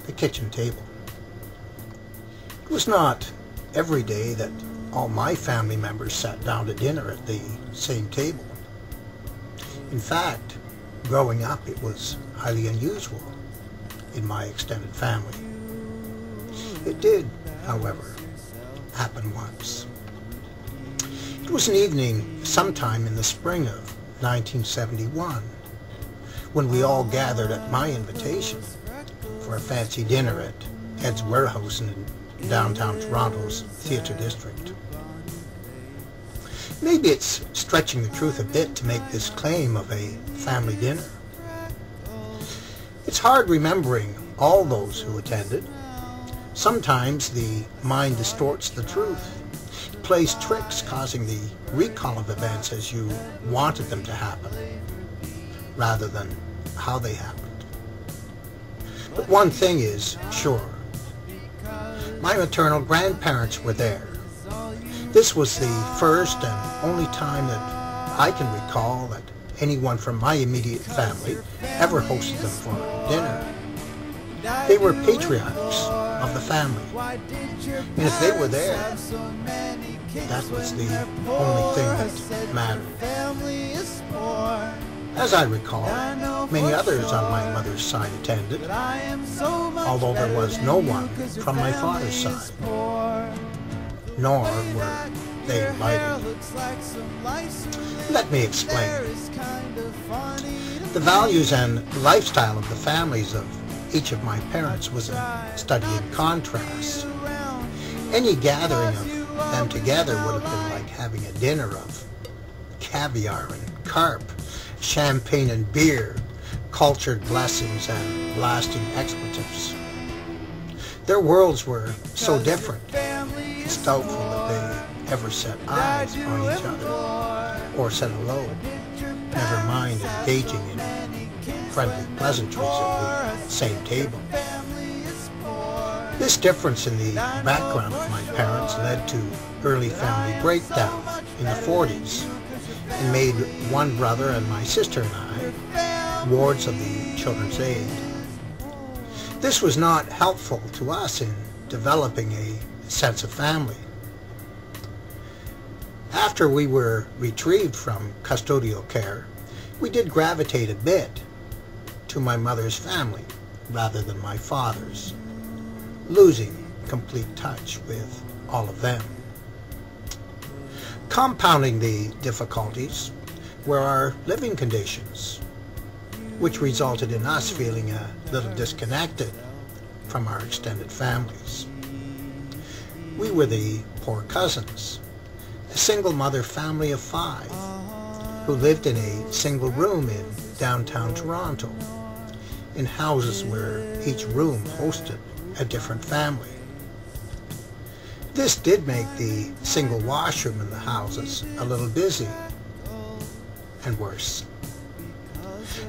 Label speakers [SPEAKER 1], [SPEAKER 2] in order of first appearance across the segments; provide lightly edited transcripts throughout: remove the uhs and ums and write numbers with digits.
[SPEAKER 1] the kitchen table. It was not every day that all my family members sat down to dinner at the same table. In fact, growing up, it was highly unusual in my extended family. It did, however, happen once. It was an evening sometime in the spring of 1971 when we all gathered at my invitation for a fancy dinner at Ed's Warehouse in downtown Toronto's Theatre District. Maybe it's stretching the truth a bit to make this claim of a family dinner. It's hard remembering all those who attended. Sometimes the mind distorts the truth. It plays tricks, causing the recall of events as you wanted them to happen, rather than how they happened. But one thing is sure. My maternal grandparents were there. This was the first and only time that I can recall that anyone from my immediate family ever hosted them for dinner. They were patriarchs of the family, and if they were there, that was the only thing that mattered. As I recall, many others on my mother's side attended, although there was no one from my father's side, nor were they invited. Let me explain. The values and lifestyle of the families of each of my parents was a study in contrast. Any gathering of them together would have been like having a dinner of caviar and carp, champagne and beer, cultured blessings and blasting expletives. Their worlds were so different, it's doubtful that they ever set eyes on each other, or said hello, never mind engaging in friendly pleasantries at the same table. This difference in the background of my parents led to early family breakdown in the 40s and made one brother and my sister and I wards of the Children's Aid. This was not helpful to us in developing a sense of family. After we were retrieved from custodial care, we did gravitate a bit to my mother's family rather than my father's, losing complete touch with all of them. Compounding the difficulties were our living conditions, which resulted in us feeling a little disconnected from our extended families. We were the poor cousins, a single mother family of 5 who lived in a single room in downtown Toronto, in houses where each room hosted a different family. This did make the single washroom in the houses a little busy and worse.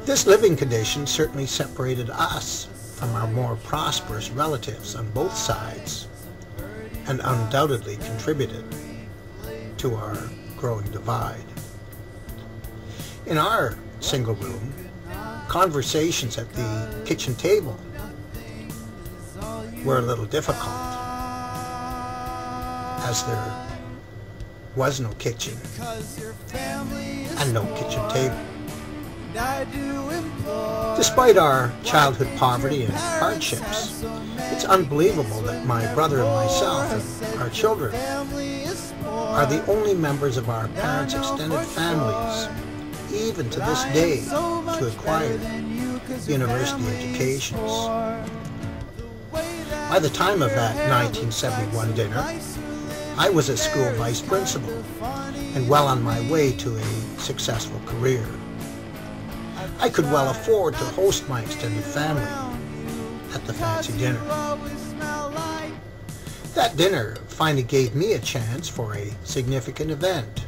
[SPEAKER 1] This living condition certainly separated us from our more prosperous relatives on both sides and undoubtedly contributed to our growing divide. In our single room, conversations at the kitchen table were a little difficult, as there was no kitchen and no kitchen table. Despite our childhood poverty and hardships, it's unbelievable that my brother and myself and our children are the only members of our parents' extended families, even to this day, to acquire university educations. By the time of that 1971 dinner, I was a school vice principal and well on my way to a successful career. I could well afford to host my extended family at the fancy dinner. That dinner finally gave me a chance for a significant event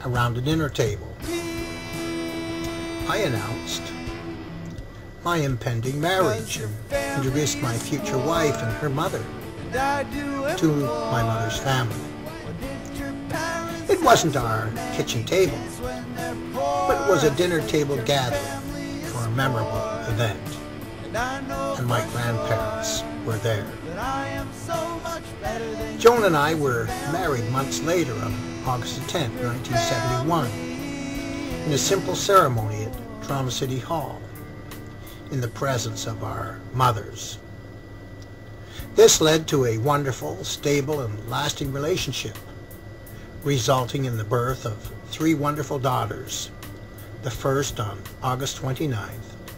[SPEAKER 1] around a dinner table. I announced my impending marriage and introduced my future wife and her mother to my mother's family. It wasn't our kitchen table, but it was a dinner table gathering for a memorable event, and my grandparents were there. Joan and I were married months later on August 10, 1971, in a simple ceremony at Toronto City Hall, in the presence of our mothers. This led to a wonderful, stable, and lasting relationship, resulting in the birth of 3 wonderful daughters, the first on August 29,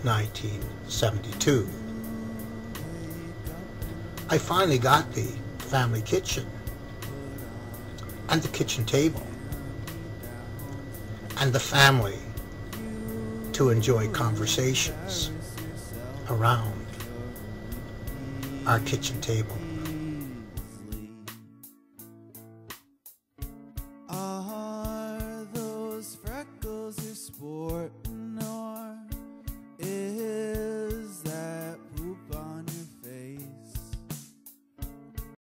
[SPEAKER 1] 1972. I finally got the family kitchen and the kitchen table and the family to enjoy conversations around our kitchen table.
[SPEAKER 2] Are those freckles you're sporting, or